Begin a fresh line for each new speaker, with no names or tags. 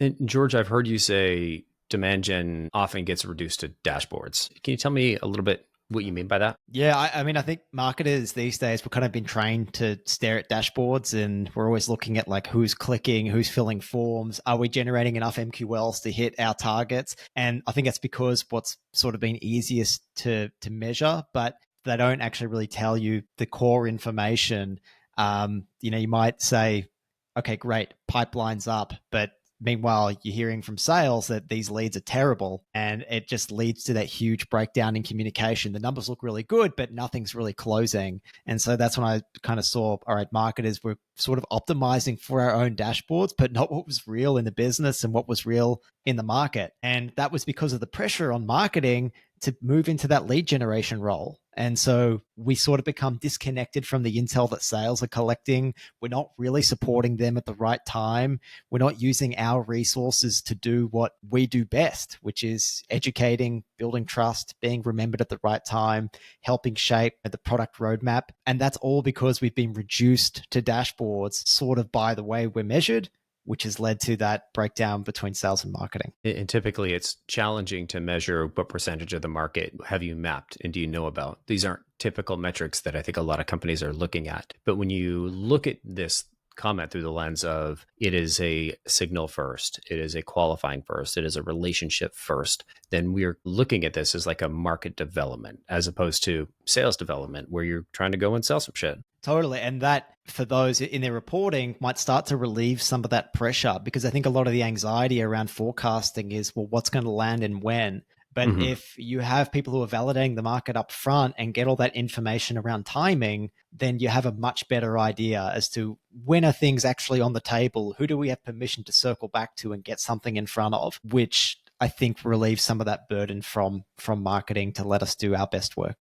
And George, I've heard you say demand gen often gets reduced to dashboards. Can you tell me a little bit what you mean by that?
Yeah, I mean, I think marketers these days, we've kind of been trained to stare at dashboards and we're always looking at like who's clicking, who's filling forms, are we generating enough MQLs to hit our targets? And I think that's because what's sort of been easiest to measure, but they don't actually really tell you the core information. You might say, okay, great, pipeline's up, but meanwhile, you're hearing from sales that these leads are terrible, and it just leads to that huge breakdown in communication. The numbers look really good, but nothing's really closing. And so that's when I kind of saw, all right, marketers were sort of optimizing for our own dashboards, but not what was real in the business and what was real in the market. And that was because of the pressure on marketing to move into that lead generation role. And so we sort of become disconnected from the intel that sales are collecting. We're not really supporting them at the right time. We're not using our resources to do what we do best, which is educating, building trust, being remembered at the right time, helping shape the product roadmap. And that's all because we've been reduced to dashboards sort of by the way we're measured, which has led to that breakdown between sales and marketing.
And typically it's challenging to measure what percentage of the market have you mapped and do you know about. These aren't typical metrics that I think a lot of companies are looking at. But when you look at this comment through the lens of it is a signal first, it is a qualifying first, it is a relationship first, then we're looking at this as like a market development as opposed to sales development where you're trying to go and sell some shit.
Totally. And that for those in their reporting might start to relieve some of that pressure, because I think a lot of the anxiety around forecasting is, well, what's going to land and when? But if you have people who are validating the market up front and get all that information around timing, then you have a much better idea as to when are things actually on the table, who do we have permission to circle back to and get something in front of, which I think relieves some of that burden from marketing to let us do our best work.